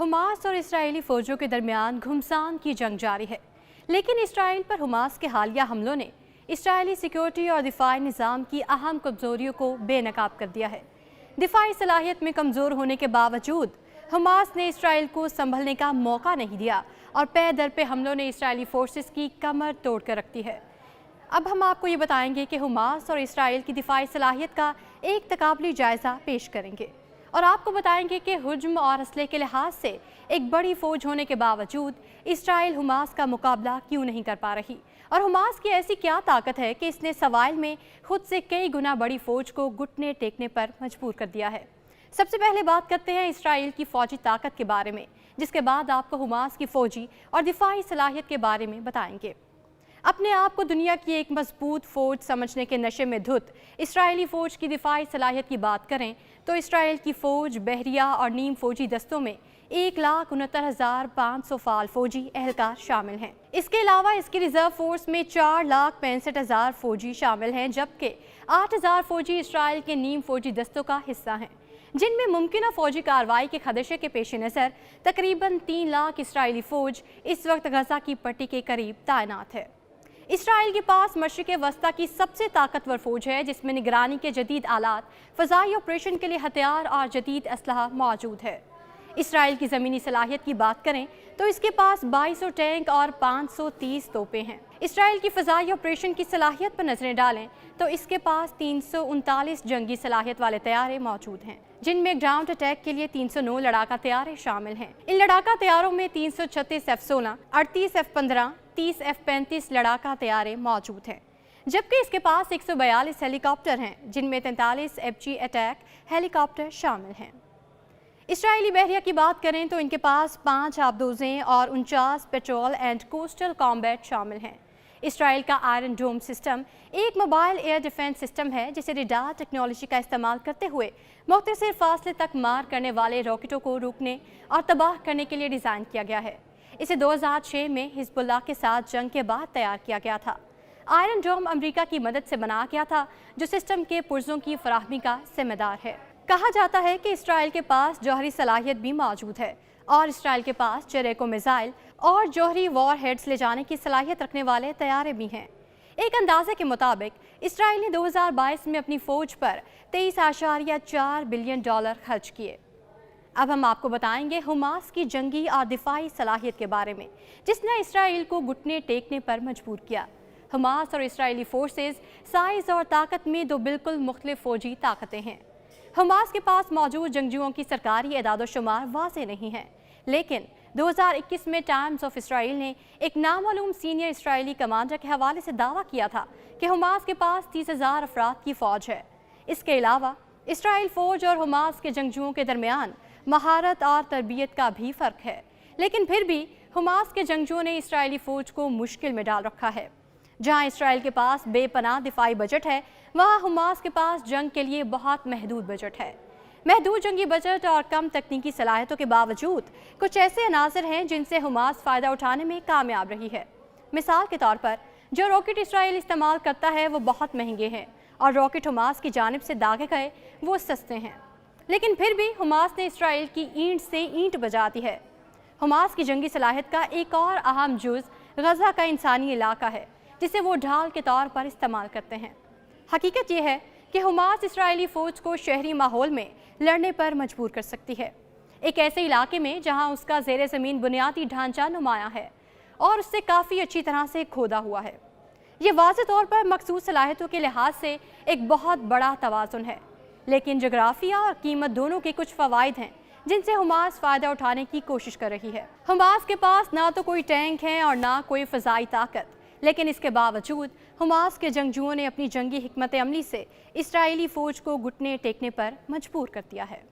Hamas और Israeli फौजों के दरमियान घुमसान की जंग जारी है, लेकिन इसराइल पर हमास के हालिया हमलों ने इसराइली सिक्योरिटी और दिफाई निज़ाम की अहम कमज़ोरियों को बेनकाब कर दिया है। दिफाई सलाहियत में कमज़ोर होने के बावजूद हमास ने इसराइल को संभलने का मौका नहीं दिया और पे दर पे हमलों ने इसराइली फोर्सेस की कमर तोड़ कर रखती है। अब हम आपको ये बताएंगे कि हमास और इसराइल की दिफाई सलाहियत का एक तकाबली जायज़ा पेश करेंगे और आपको बताएंगे कि हुज्म और असले के लिहाज से एक बड़ी फौज होने के बावजूद इसराइल हमास का मुकाबला क्यों नहीं कर पा रही और हमास की ऐसी क्या ताकत है कि इसने सवाल में खुद से कई गुना बड़ी फौज को घुटने टेकने पर मजबूर कर दिया है। सबसे पहले बात करते हैं इसराइल की फौजी ताकत के बारे में, जिसके बाद आपको हमास की फौजी और दिफाई सलाहियत के बारे में बताएंगे। अपने आप को दुनिया की एक मजबूत फौज समझने के नशे में धुत इसराइली फौज की दिफाई सलाहियत की बात करें तो इसराइल की फौज बहरिया और नीम फौजी दस्तों में 1,69,500 फाल फौजी एहलकार शामिल हैं। इसके अलावा इसकी रिजर्व फोर्स में 4,65,000 फौजी शामिल हैं, जबकि 8,000 फौजी इसराइल के नीम फौजी दस्तों का हिस्सा हैं, जिनमें मुमकिन फौजी कार्रवाई के खदशे के पेश नज़र तकरीबन 3 लाख इसराइली फौज इस वक्त गजा की पट्टी के करीब तैनात है। इसराइल के पास मशरिक़ वस्ता की सबसे ताकतवर फौज है, जिसमें निगरानी के जदीद आलात, फ़ज़ाई ऑपरेशन के लिए हथियार और जदीद असलहा मौजूद है। इसराइल की ज़मीनी सलाहियत की बात करें तो इसके पास 2200 टैंक और 530 तोपें हैं। इसराइल की फ़ज़ाई ऑपरेशन की सलाहियत पर नजरें डालें तो इसके पास 339 जंगी सलाहियत वाले तैयारे मौजूद हैं, जिनमें ग्राउंड अटैक के लिए 309 लड़ाका तैयारे शामिल हैं। इन लड़ाका तैयारों में 336 F-16, 38 F-15, 30 F-35 लड़ाका तैयारे मौजूद हैं, जबकि इसके पास 142 हेलीकॉप्टर हैं, जिनमें 43 FG अटैक हेलीकॉप्टर शामिल हैं। इसराइली बहरिया की बात करें तो इनके पास 5 आबदोज़ें और 49 पेट्रोल एंड कोस्टल कॉम्बैट शामिल हैं। इसराइल का आयरन डोम सिस्टम एक मोबाइल एयर डिफेंस सिस्टम है, जिसे रडार टेक्नोलॉजी का इस्तेमाल करते हुए मुख्तसर फासले तक मार करने वाले रॉकेटों को रोकने और तबाह करने के लिए डिज़ाइन किया गया है। इसे 2006 में हिजबुल्लाह के साथ जंग के बाद तैयार किया गया था। आयरन डोम अमेरिका की मदद से बनाया गया था, जो सिस्टम के पुर्जों की फराहमी का जिम्मेदार है। कहा जाता है कि इसराइल के पास जौहरी सलाहियत भी मौजूद है और इसराइल के पास चेरेको मिसाइल और जौहरी वॉर हेड्स ले जाने की सलाहियत रखने वाले तैयारे भी हैं। एक अंदाजे के मुताबिक इसराइल ने 2022 में अपनी फौज पर $23.4 बिलियन खर्च किए। अब हम आपको बताएंगे हमास की जंगी और दिफाई सलाहियत के बारे में, जिसने इसराइल को घुटने टेकने पर मजबूर किया। हमास और इसराइली फोर्सेस साइज और ताकत में दो बिल्कुल मुख्तलिफ फौजी ताकतें हैं। हमास के पास मौजूद जंगजुओं की सरकारी एदाद-ओ-शुमार वाज़ेह नहीं है, लेकिन 2021 में टाइम्स ऑफ इसराइल ने एक नामालूम सीनियर इसराइली कमांडर के हवाले से दावा किया था कि हमास के पास 30,000 अफराद की फ़ौज है। इसके अलावा इसराइल फ़ौज और हमास के जंगजुओं के दरमियान महारत और तरबियत का भी फ़र्क है, लेकिन फिर भी हमास के जंगजुओं ने इसराइली फ़ौज को मुश्किल में डाल रखा है। जहां इसराइल के पास बेपनाह दिफाई बजट है, वहां हमास के पास जंग के लिए बहुत महदूद बजट है। महदूद जंगी बजट और कम तकनीकी सलाहियतों के बावजूद कुछ ऐसे अनासर हैं जिनसे हमास फ़ायदा उठाने में कामयाब रही है। मिसाल के तौर पर जो रॉकेट इसराइल इस्तेमाल करता है वो बहुत महंगे हैं और रॉकेट हमास की जानिब से दागे गए वो सस्ते हैं, लेकिन फिर भी हमास ने इसराइल की ईंट से ईंट बजा दी है। हमास की जंगी सलाहियत का एक और अहम जुज़ गजा का इंसानी इलाका है, जिसे वो ढाल के तौर पर इस्तेमाल करते हैं। हकीकत यह है कि हमास इसराइली फ़ौज को शहरी माहौल में लड़ने पर मजबूर कर सकती है, एक ऐसे इलाके में जहां उसका ज़ेरे ज़मीन बुनियादी ढांचा नुमाया है और उससे काफ़ी अच्छी तरह से खोदा हुआ है। ये वाज़ेह तौर पर मखसूस सलाहियतों के लिहाज से एक बहुत बड़ा तवाज़ुन है, लेकिन जोग्राफिया और कीमत दोनों के कुछ फ़वाइद हैं जिनसे हमास फ़ायदा उठाने की कोशिश कर रही है। हमास के पास ना तो कोई टैंक है और ना कोई फ़ज़ाई ताकत, लेकिन इसके बावजूद हमास के जंगजुओं ने अपनी जंगी हिकमत अमली से इसराइली फ़ौज को घुटने टेकने पर मजबूर कर दिया है।